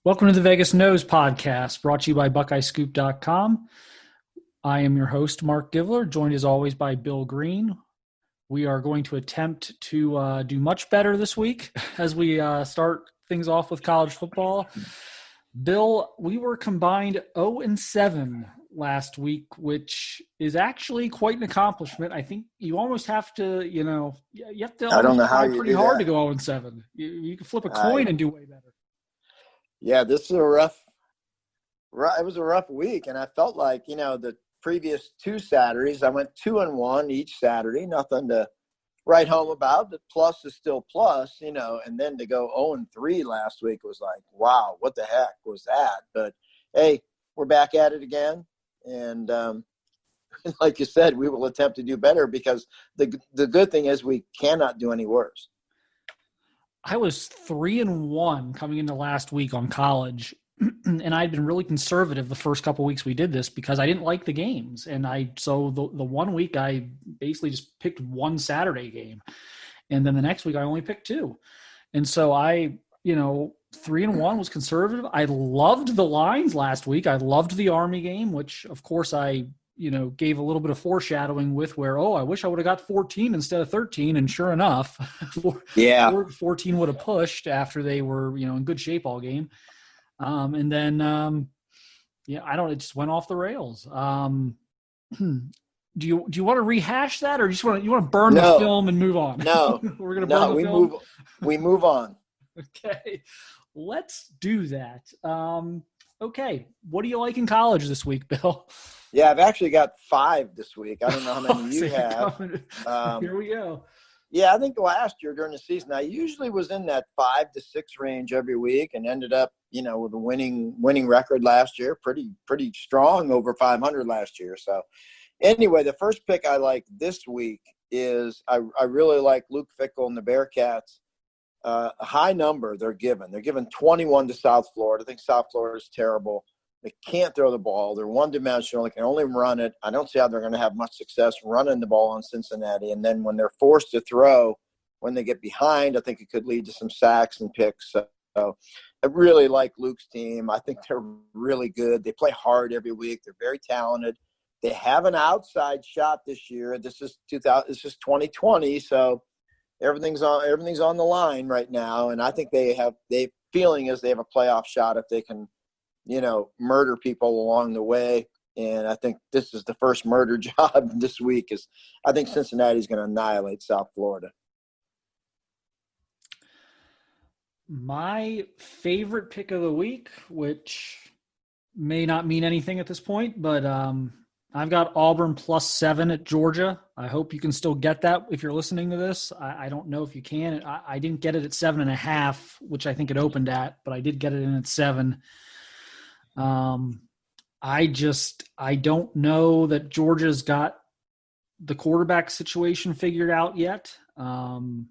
Welcome to the Vegas Nose podcast, brought to you by BuckeyeScoop.com. I am your host, Marc Givler, joined as always by Bill Greene. We are going to attempt to do much better this week as we start things off with college football. Bill, we were combined 0-7 last week, which is actually quite an accomplishment. I think you almost have to, you have to I don't know try how you pretty do hard that. to go 0-7. You can flip a coin and do way better. Yeah, this is it was a rough week, and I felt like, the previous two Saturdays, I went 2-1 each Saturday, nothing to write home about. The plus is still plus, and then to go 0-3 last week was like, wow, what the heck was that? But hey, we're back at it again, and like you said, we will attempt to do better because the good thing is we cannot do any worse. I was 3-1 coming into last week on college, and I'd been really conservative the first couple of weeks we did this because I didn't like the games. And so the 1 week I basically just picked one Saturday game, and then the next week I only picked two. And so 3-1 was conservative. I loved the lines last week. I loved the Army game, which of course I gave a little bit of foreshadowing with where, I wish I would have got 14 instead of 13. And sure enough, 14 would have pushed after they were, in good shape all game. And then, it just went off the rails. Do you want to rehash that, or you want to burn the film and move on? No, we're going to burn the film. We move on. Okay, let's do that. Okay, what do you like in college this week, Bill? Yeah, I've actually got 5 this week. I don't know how many you have. Here we go. Yeah, I think last year during the season, I usually was in that 5 to 6 range every week and ended up, with a winning record last year, pretty strong, over 500 last year. So anyway, the first pick I like this week is I really like Luke Fickell and the Bearcats. A high number they're given. They're given 21 to South Florida. I think South Florida is terrible. They can't throw the ball. They're one-dimensional. They can only run it. I don't see how they're going to have much success running the ball on Cincinnati. And then when they're forced to throw, when they get behind, I think it could lead to some sacks and picks. So I really like Luke's team. I think they're really good. They play hard every week. They're very talented. They have an outside shot this year. This is 2020, so everything's on the line right now. And I think they feeling is they have a playoff shot if they can murder people along the way. And I think this is the first murder job this week. I think Cincinnati's going to annihilate South Florida. My favorite pick of the week, which may not mean anything at this point, but I've got Auburn +7 at Georgia. I hope you can still get that if you're listening to this. I don't know if you can. I didn't get it at 7.5, which I think it opened at, but I did get it in at 7. I don't know that Georgia's got the quarterback situation figured out yet. Didn't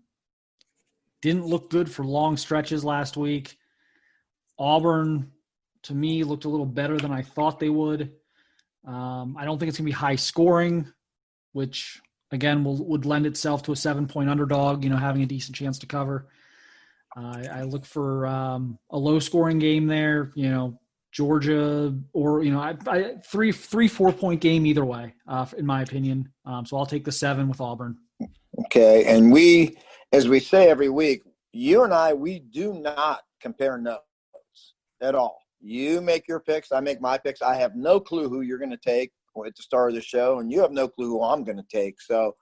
look good for long stretches last week. Auburn, to me, looked a little better than I thought they would. I don't think it's going to be high scoring, which, again, would lend itself to a 7-point underdog, having a decent chance to cover. I look for a low-scoring game there, Georgia, or 3-4 point game either way, in my opinion. So I'll take the 7 with Auburn. Okay, and we, as we say every week, you and I, we do not compare notes at all. You make your picks, I make my picks. I have no clue who you're going to take at the start of the show, and you have no clue who I'm going to take. So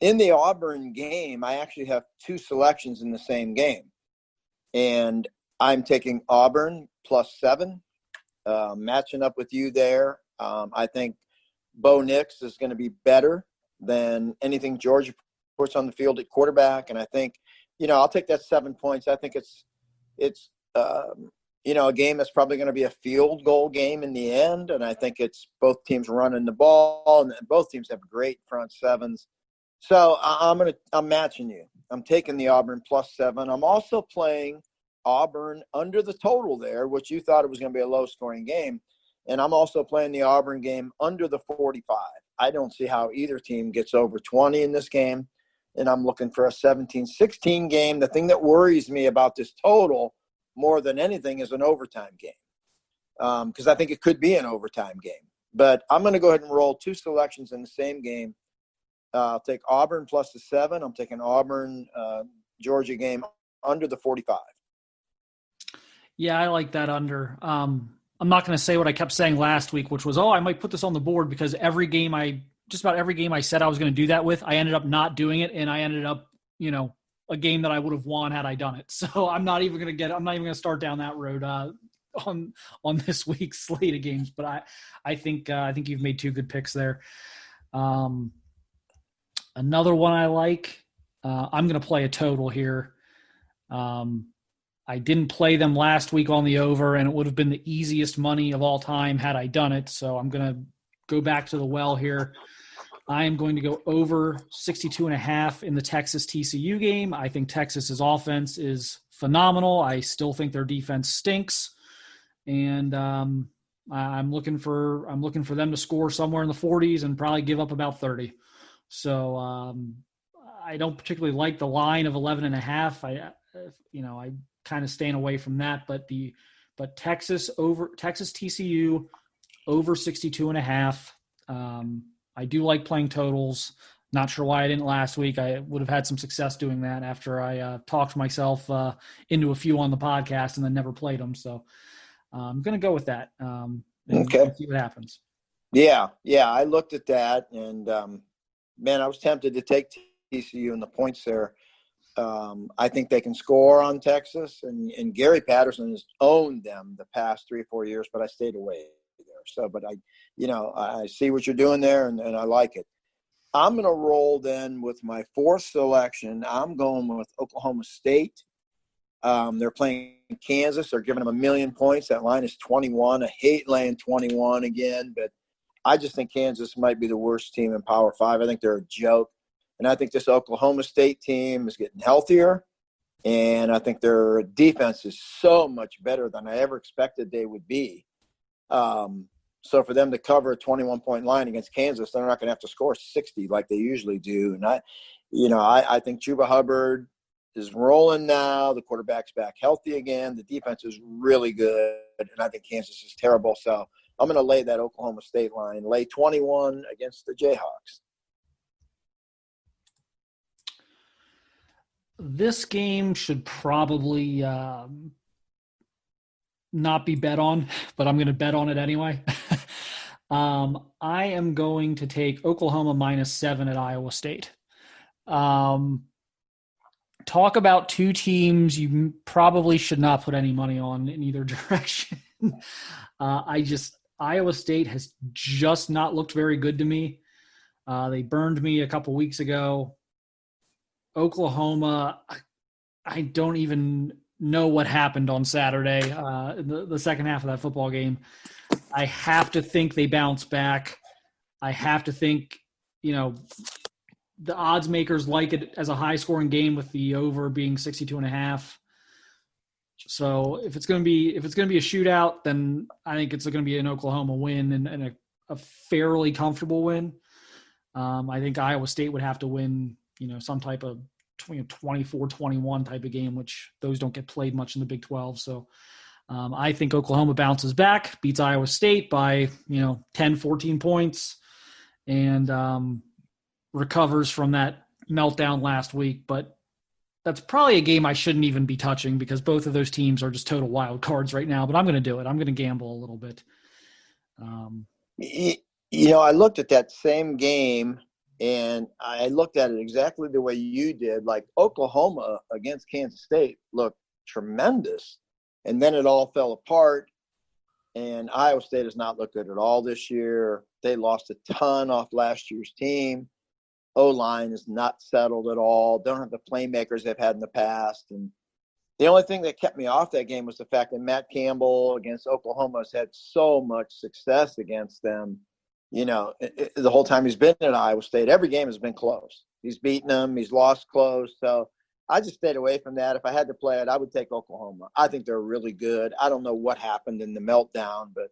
in the Auburn game, I actually have 2 selections in the same game, and I'm taking Auburn +7, matching up with you there. I think Bo Nix is going to be better than anything Georgia puts on the field at quarterback. And I think, I'll take that 7 points. I think it's a game that's probably going to be a field goal game in the end. And I think it's both teams running the ball, and both teams have great front sevens. So I'm matching you. I'm taking the Auburn +7. I'm also playing Auburn under the total there, which you thought it was going to be a low-scoring game. And I'm also playing the Auburn game under the 45. I don't see how either team gets over 20 in this game. And I'm looking for a 17-16 game. The thing that worries me about this total more than anything is an overtime game, because I think it could be an overtime game. But I'm going to go ahead and roll two selections in the same game. I'll take Auburn plus the 7. I'm taking Auburn, Georgia game under the 45. Yeah, I like that under. I'm not going to say what I kept saying last week, which was, I might put this on the board, because just about every game I said I was going to do that with, I ended up not doing it, and I ended up, a game that I would have won had I done it. So I'm not even going to start down that road on this week's slate of games. But I think you've made two good picks there. Another one I like, I'm going to play a total here. I didn't play them last week on the over, and it would have been the easiest money of all time had I done it. So I'm going to go back to the well here. I am going to go over 62.5 in the Texas TCU game. I think Texas's offense is phenomenal. I still think their defense stinks, and I'm looking for them to score somewhere in the 40s and probably give up about 30. So I don't particularly like the line of 11.5. I kind of staying away from that, but Texas TCU over 62.5. I do like playing totals. Not sure why I didn't last week. I would have had some success doing that after I talked myself into a few on the podcast and then never played them. So I'm going to go with that. Okay. See what happens. Yeah. I looked at that, and man, I was tempted to take TCU in the points there. I think they can score on Texas, and Gary Patterson has owned them the past 3 or 4 years, but I stayed away there. So, but I see what you're doing there, and I like it. I'm going to roll then with my fourth selection. I'm going with Oklahoma State. They're playing Kansas. They're giving them 1 million points. That line is 21. I hate laying 21 again, but I just think Kansas might be the worst team in Power 5. I think they're a joke. And I think this Oklahoma State team is getting healthier. And I think their defense is so much better than I ever expected they would be. So for them to cover a 21-point line against Kansas, they're not going to have to score 60 like they usually do. And I think Chuba Hubbard is rolling now. The quarterback's back healthy again. The defense is really good. And I think Kansas is terrible. So I'm going to lay that Oklahoma State line, lay 21 against the Jayhawks. This game should probably not be bet on, but I'm going to bet on it anyway. I am going to take Oklahoma -7 at Iowa State. Talk about two teams you probably should not put any money on in either direction. Iowa State has just not looked very good to me. They burned me a couple weeks ago. Oklahoma, I don't even know what happened on Saturday, the second half of that football game. I have to think they bounce back. I have to think, the odds makers like it as a high-scoring game with the over being 62.5. So if it's going to be a shootout, then I think it's going to be an Oklahoma win and a fairly comfortable win. I think Iowa State would have to win, some type of 24-21 type of game, which those don't get played much in the Big 12. So I think Oklahoma bounces back, beats Iowa State by, 10, 14 points, and recovers from that meltdown last week. But that's probably a game I shouldn't even be touching because both of those teams are just total wild cards right now. But I'm going to do it. I'm going to gamble a little bit. I looked at that same game, and I looked at it exactly the way you did. Like Oklahoma against Kansas State looked tremendous, and then it all fell apart. And Iowa State has not looked good at all this year. They lost a ton off last year's team. O-line is not settled at all. Don't have the playmakers they've had in the past. And the only thing that kept me off that game was the fact that Matt Campbell against Oklahoma has had so much success against them. The whole time he's been at Iowa State, every game has been close. He's beaten them. He's lost close. So I just stayed away from that. If I had to play it, I would take Oklahoma. I think they're really good. I don't know what happened in the meltdown, but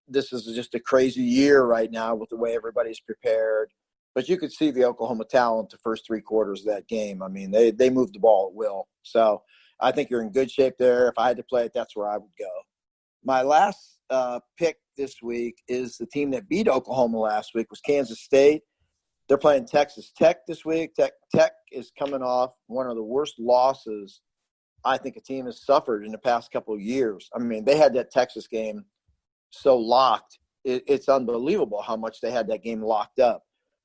this is just a crazy year right now with the way everybody's prepared. But you could see the Oklahoma talent the first 3 quarters of that game. I mean, they moved the ball at will. So I think you're in good shape there. If I had to play it, that's where I would go. My last pick this week is the team that beat Oklahoma last week was Kansas State. They're playing Texas Tech this week. Tech is coming off one of the worst losses I think a team has suffered in the past couple of years. I mean, they had that Texas game so locked. It's unbelievable how much they had that game locked up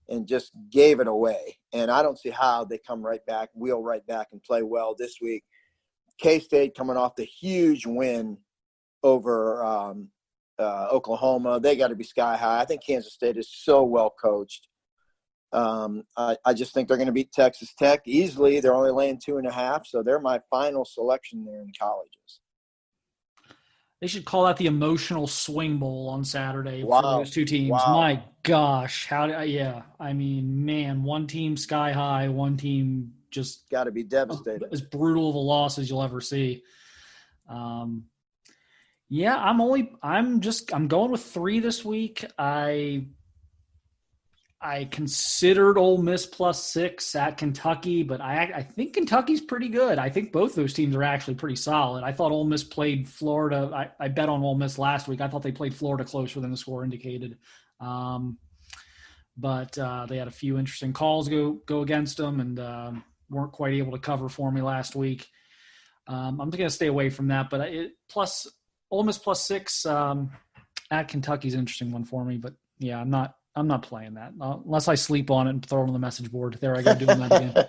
and just gave it away. And I don't see how they come right back, wheel right back and play well this week. K-State coming off the huge win over Oklahoma. They got to be sky high. I think Kansas State is so well coached. I just think they're going to beat Texas Tech easily. They're only laying 2.5, so they're my final selection there in colleges. They should call that the emotional swing bowl on Saturday Wow. for those two teams. Wow. My gosh, I mean, man, one team sky high, one team just got to be devastated. As brutal of a loss as you'll ever see. Yeah, I'm going with 3 this week. I considered Ole Miss +6 at Kentucky, but I think Kentucky's pretty good. I think both those teams are actually pretty solid. I thought Ole Miss played Florida. I bet on Ole Miss last week. I thought they played Florida closer than the score indicated. But they had a few interesting calls go against them and weren't quite able to cover for me last week. I'm going to stay away from that. But plus Ole Miss +6 at Kentucky's an interesting one for me. But yeah, I'm not playing that unless I sleep on it and throw it on the message board. There I go doing that again.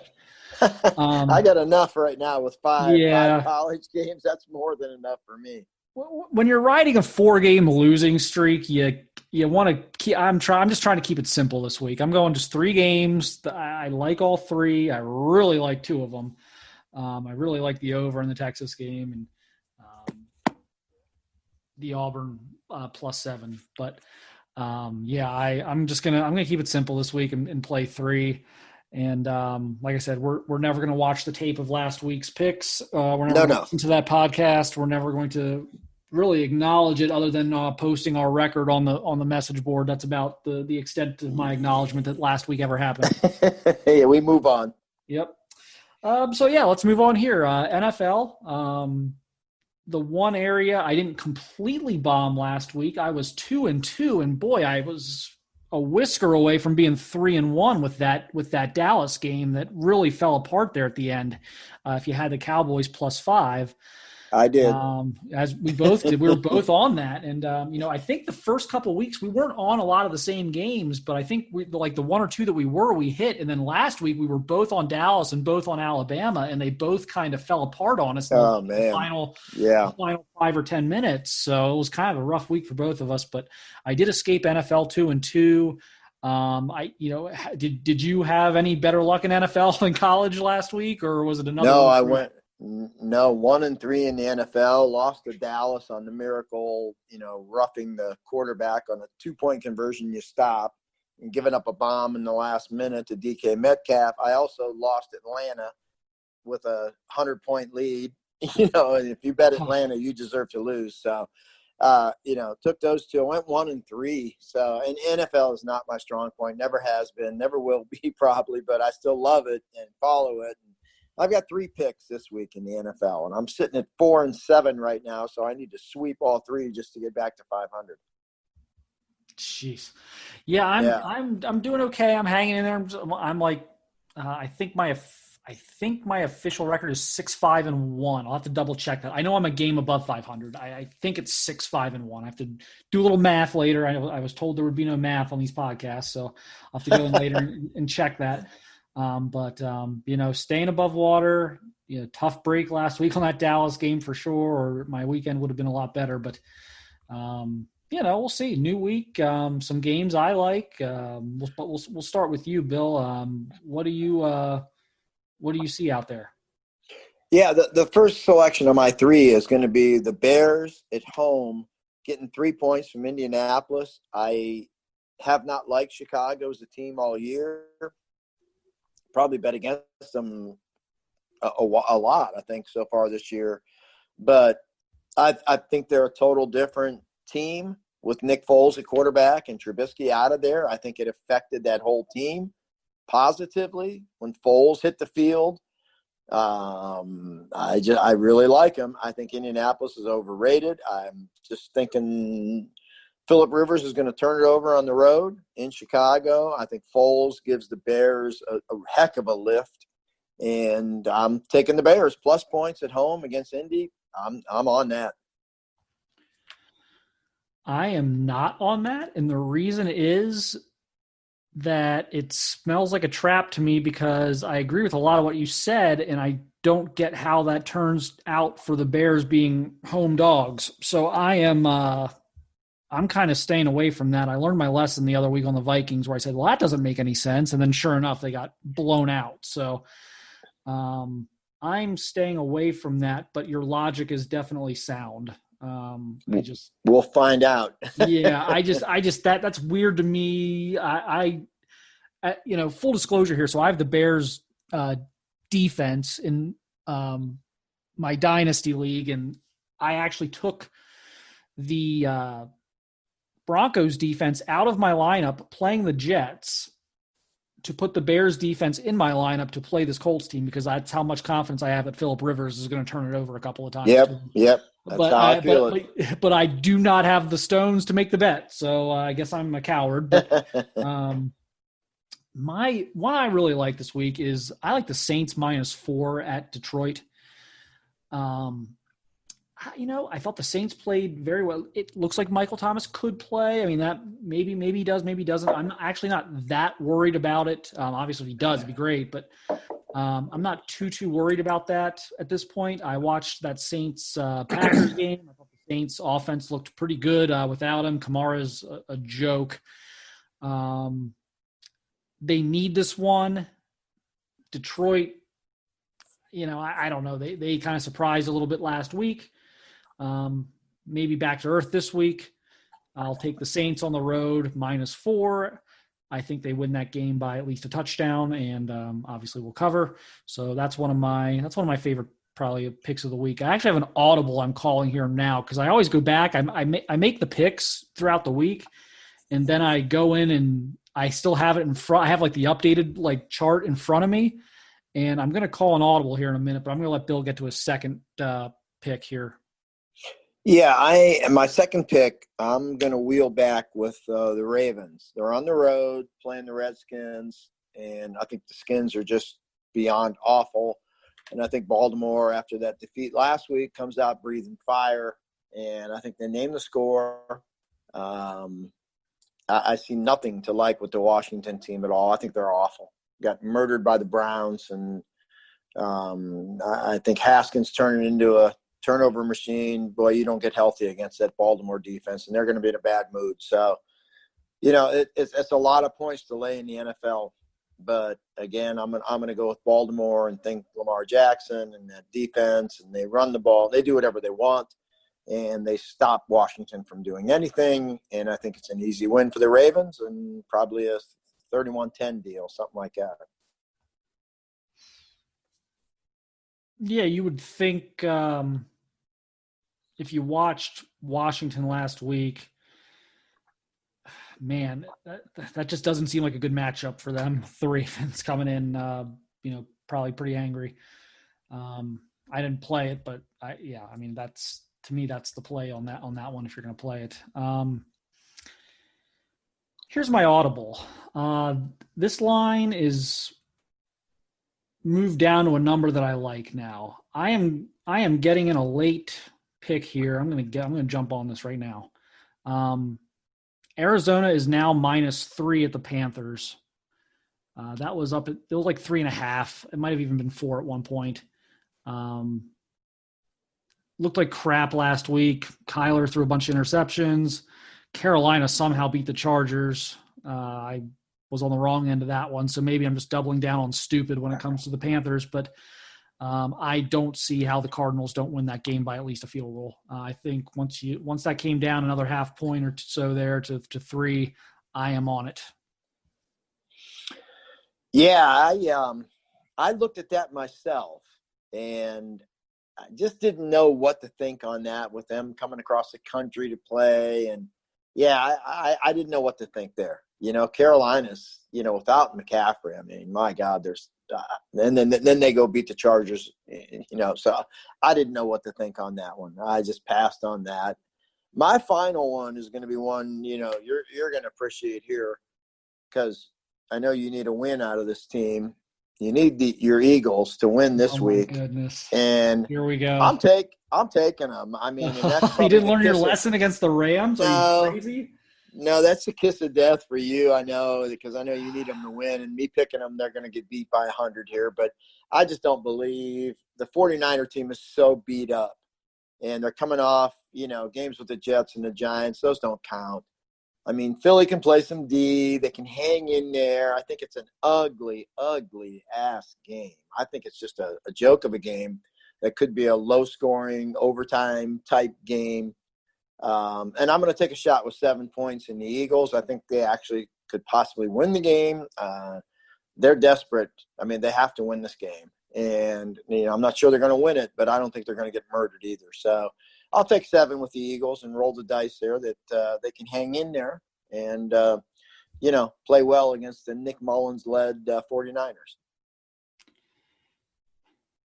I got enough right now with five college games. That's more than enough for me. When you're riding a 4-game losing streak, you want to keep. I'm just trying to keep it simple this week. I'm going just 3 games. I like all 3. I really like 2 of them. I really like the over in the Texas game and the Auburn +7. But I'm gonna keep it simple this week and play 3. And like I said, we're never gonna watch the tape of last week's picks. We're never gonna listen to that podcast. We're never going to really acknowledge it other than posting our record on the message board. That's about the extent of my acknowledgement that last week ever happened. Yeah, we move on. Yep. So let's move on here. NFL. The one area I didn't completely bomb last week, I was 2-2, and boy, I was a whisker away from being 3-1 with that Dallas game that really fell apart there at the end. If you had the Cowboys +5, I did. As we both did. We were both on that. And, I think the first couple of weeks we weren't on a lot of the same games, but I think like the 1 or 2 that we hit. And then last week we were both on Dallas and both on Alabama, and they both kind of fell apart on us in the final 5 or 10 minutes. So it was kind of a rough week for both of us, but I did escape NFL 2-2. Did you have any better luck in NFL than college last week, or was it another? No, I went 1-3 in the NFL, lost to Dallas on the miracle, roughing the quarterback on a 2-point conversion. You stop and giving up a bomb in the last minute to DK Metcalf. I also lost Atlanta with a 100-point lead, and if you bet Atlanta, you deserve to lose. So, took those 2. I went 1-3. So, and NFL is not my strong point. Never has been, never will be probably, but I still love it and follow it. I've got 3 picks this week in the NFL, and I'm sitting at 4-7 right now, so I need to sweep all 3 just to get back to 500. Jeez, yeah, I'm doing okay. I'm hanging in there. I'm like, I think my official record is 6-5-1. I'll have to double check that. I know I'm a game above 500. I think it's 6-5-1. I have to do a little math later. I was told there would be no math on these podcasts, so I'll have to go in later and check that. But staying above water, tough break last week on that Dallas game for sure, or my weekend would have been a lot better, but, we'll see. New week, some games I like. We'll start with you, Bill. What do you see out there? Yeah, the first selection of my 3 is going to be the Bears at home, getting 3 points from Indianapolis. I have not liked Chicago as a team all year. Probably bet against them a lot, I think, so far this year. But I think they're a total different team with Nick Foles at quarterback and Trubisky out of there. I think it affected that whole team positively when Foles hit the field. I really like him. I think Indianapolis is overrated. I'm just thinking Phillip Rivers is going to turn it over on the road in Chicago. I think Foles gives the Bears a heck of a lift, and I'm taking the Bears plus points at home against Indy. I'm on that. I am not on that, and the reason is that it smells like a trap to me because I agree with a lot of what you said, and I don't get how that turns out for the Bears being home dogs. So I'm kind of staying away from that. I learned my lesson the other week on the Vikings where I said, well, that doesn't make any sense. And then sure enough, they got blown out. So I'm staying away from that, but your logic is definitely sound. We'll find out. That's weird to me. Full disclosure here. So I have the Bears defense in my dynasty league, and I actually took the Broncos defense out of my lineup playing the Jets to put the Bears defense in my lineup to play this Colts team because that's how much confidence I have that Phillip Rivers is going to turn it over a couple of times. Yep. That's how I feel it. But I do not have the stones to make the bet, so I guess I'm a coward. But my one I really like this week is I like the Saints -4 at Detroit. I thought the Saints played very well. It looks like Michael Thomas could play. I mean, that maybe he does, maybe he doesn't. I'm actually not that worried about it. Obviously, if he does, it'd be great. But I'm not too worried about that at this point. I watched that Saints Packers game. I thought the Saints offense looked pretty good without him. Kamara's a joke. They need this one. Detroit, I don't know. They kind of surprised a little bit last week. Maybe back to earth this week. I'll take the Saints on the road -4. I think they win that game by at least a touchdown, and obviously we'll cover. So that's one of my favorite probably picks of the week. I actually have an audible I'm calling here now because I always go back. I make the picks throughout the week, and then I go in and I still have it in front. I have like the updated chart in front of me, and I'm going to call an audible here in a minute, but I'm going to let Bill get to his second pick here. Yeah, my second pick, I'm going to wheel back with the Ravens. They're on the road playing the Redskins, and I think the Skins are just beyond awful. And I think Baltimore, after that defeat last week, comes out breathing fire, and I think they name the score. I see nothing to like with the Washington team at all. I think they're awful. Got murdered by the Browns, and I think Haskins turning into a turnover machine. Boy, you don't get healthy against that Baltimore defense, and they're going to be in a bad mood. So, it's a lot of points to lay in the NFL. But again, I'm going to go with Baltimore and think Lamar Jackson and that defense, and they run the ball. They do whatever they want, and they stop Washington from doing anything. And I think it's an easy win for the Ravens and probably a 31-10 deal, something like that. Yeah, you would think if you watched Washington last week, man, that just doesn't seem like a good matchup for them. The Ravens coming in, probably pretty angry. I didn't play it, but that's to me that's the play on that one if you're going to play it. Here's my audible. This line is moved down to a number that I like now. I am getting in a late pick here. I'm going to jump on this right now. Arizona is now -3 at the Panthers. That was up. It was like 3.5. It might have even been 4 at one point. Looked like crap last week. Kyler threw a bunch of interceptions. Carolina somehow beat the Chargers. I was on the wrong end of that one, so maybe I'm just doubling down on stupid when it comes to the Panthers. But I don't see how the Cardinals don't win that game by at least a field goal. I think once that came down another half point or so there to 3, I am on it. Yeah, I looked at that myself, and I just didn't know what to think on that with them coming across the country to play. And yeah, I didn't know what to think there. Carolina's, without McCaffrey, I mean, my God, And then they go beat the Chargers, So I didn't know what to think on that one. I just passed on that. My final one is going to be one, you're going to appreciate here, because I know you need a win out of this team. You need your Eagles to win this week. Goodness. And here we go. I'm taking them. I mean, and that's you didn't learn your lesson against the Rams? No, are you crazy? No, that's the kiss of death for you. I know, because I know you need them to win, and me picking them, they're going to get beat by 100 here. But I just don't believe the 49er team is so beat up, and they're coming off, games with the Jets and the Giants. Those don't count. I mean, Philly can play some D. They can hang in there. I think it's an ugly, ugly ass game. I think it's just a joke of a game that could be a low-scoring, overtime type game. And I'm going to take a shot with 7 points in the Eagles. I think they actually could possibly win the game. They're desperate. I mean, they have to win this game. And, I'm not sure they're going to win it, but I don't think they're going to get murdered either. So I'll take 7 with the Eagles and roll the dice there that they can hang in there and, play well against the Nick Mullins-led 49ers.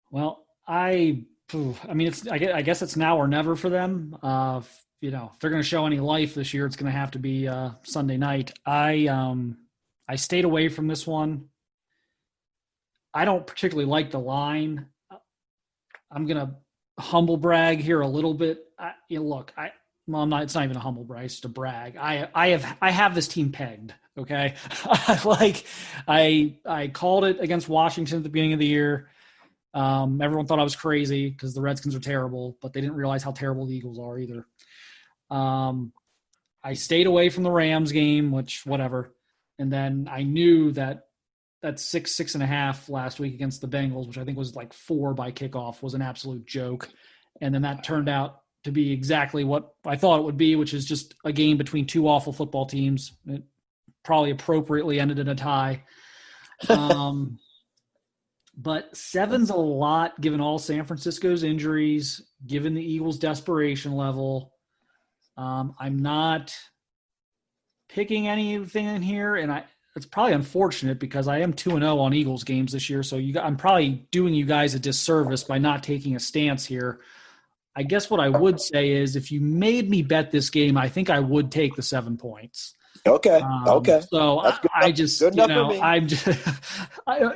Well, I guess it's now or never for them. If they're going to show any life this year, it's going to have to be Sunday night. I stayed away from this one. I don't particularly like the line. I'm going to humble brag here a little bit. It's not even a humble brag, it's just a brag. I have this team pegged. Okay. I called it against Washington at the beginning of the year. Everyone thought I was crazy because the Redskins are terrible, but they didn't realize how terrible the Eagles are either. I stayed away from the Rams game, which whatever. And then I knew that 6.5 last week against the Bengals, which I think was like 4 by kickoff, was an absolute joke. And then that turned out to be exactly what I thought it would be, which is just a game between two awful football teams. It probably appropriately ended in a tie. But 7's a lot given all San Francisco's injuries, given the Eagles' desperation level. I'm not picking anything in here, and it's probably unfortunate because I am 2-0 on Eagles games this year, so I'm probably doing you guys a disservice by not taking a stance here. I guess what I would say is if you made me bet this game, I think I would take the 7 points. Okay. So I'm just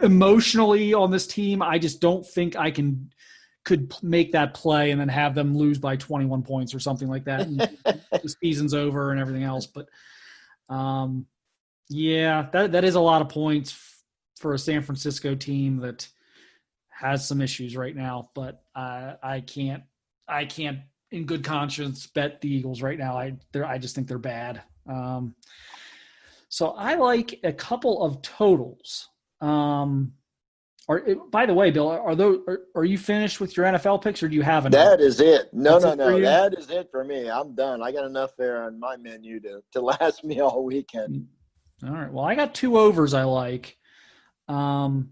emotionally on this team. I just don't think I could make that play and then have them lose by 21 points or something like that. And the season's over and everything else. But that is a lot of points for a San Francisco team that has some issues right now. But I can't in good conscience bet the Eagles right now. I just think they're bad. So I like a couple of totals. By the way, Bill, are you finished with your NFL picks, or do you have another? That is it. No. That is it for me. I'm done. I got enough there on my menu to last me all weekend. All right. Well, I got 2 overs I like. I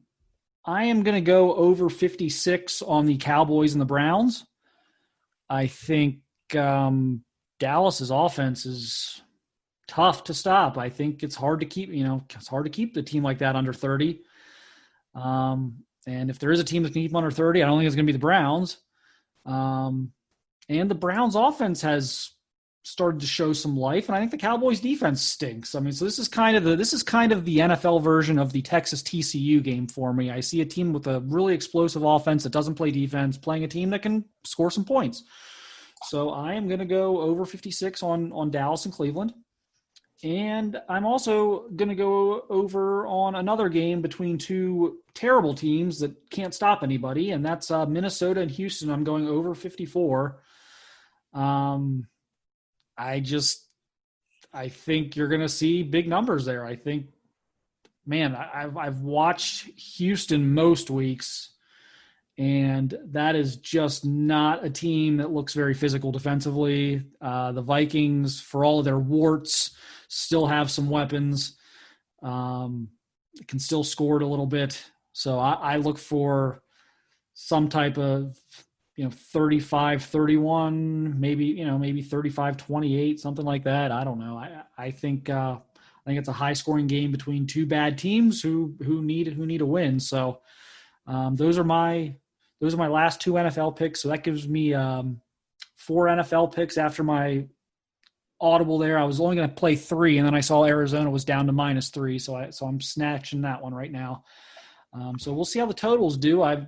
am going to go over 56 on the Cowboys and the Browns. I think Dallas's offense is tough to stop. I think it's hard to keep, the team like that under 30. And if there is a team that can keep them under 30, I don't think it's going to be the Browns. And the Browns offense has started to show some life, and I think the Cowboys defense stinks. I mean, so this is kind of the NFL version of the Texas TCU game for me. I see a team with a really explosive offense that doesn't play defense, playing a team that can score some points. So I am going to go over 56 on Dallas and Cleveland. And I'm also going to go over on another game between 2 terrible teams that can't stop anybody, and that's Minnesota and Houston. I'm going over 54. I think you're going to see big numbers there. I think, man, I've watched Houston most weeks, and that is just not a team that looks very physical defensively. The Vikings, for all of their warts, still have some weapons. Can still score it a little bit. So I look for some type of, 35-31, maybe 35-28, something like that. I don't know. I think I think it's a high scoring game between two bad teams who need a win. So those are my last two NFL picks. So that gives me 4 NFL picks after my audible there. I was only going to play 3, and then I saw Arizona was down to -3. So I'm snatching that one right now. So we'll see how the totals do. I've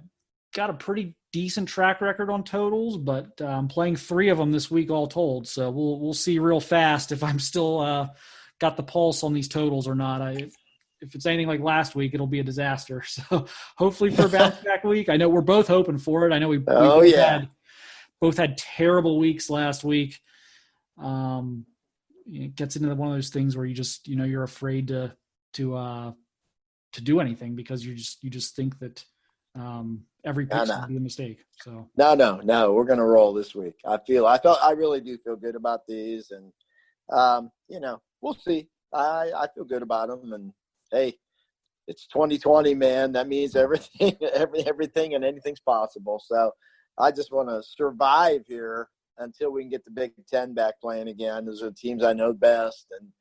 got a pretty decent track record on totals, but I'm playing 3 of them this week all told. So we'll see real fast if I'm still got the pulse on these totals or not. If it's anything like last week, it'll be a disaster. So hopefully for a bounce back week. I know we're both hoping for it. I know we both had terrible weeks last week. It gets into one of those things where you just, you're afraid to do anything because you just think that every pick's going to be a mistake. So no, we're going to roll this week. I really do feel good about these, and we'll see. I feel good about them, and hey, it's 2020, man. That means everything and anything's possible. So I just want to survive here until we can get the Big Ten back playing again. Those are the teams I know best, and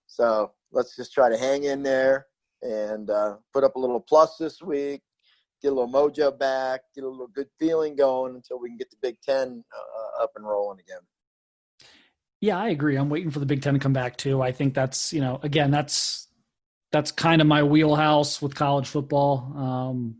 so let's just try to hang in there and put up a little plus this week, get a little mojo back, get a little good feeling going until we can get the Big Ten up and rolling again. Yeah, I agree. I'm waiting for the Big Ten to come back too. I think that's, again, that's kind of my wheelhouse with college football.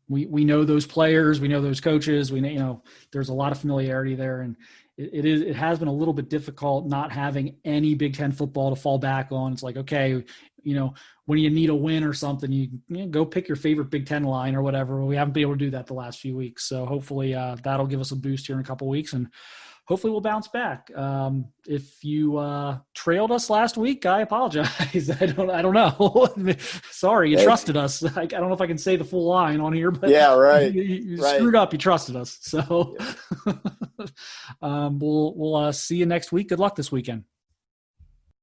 We know those players, we know those coaches, we know, there's a lot of familiarity there, and it has been a little bit difficult not having any Big Ten football to fall back on. It's like, okay, when you need a win or something, you go pick your favorite Big Ten line or whatever. We haven't been able to do that the last few weeks. So hopefully that'll give us a boost here in a couple of weeks, and hopefully we'll bounce back. If you trailed us last week, I apologize. I don't know. Sorry, you trusted us. I don't know if I can say the full line on here, but yeah, right. You screwed up. You trusted us. So we'll see you next week. Good luck this weekend.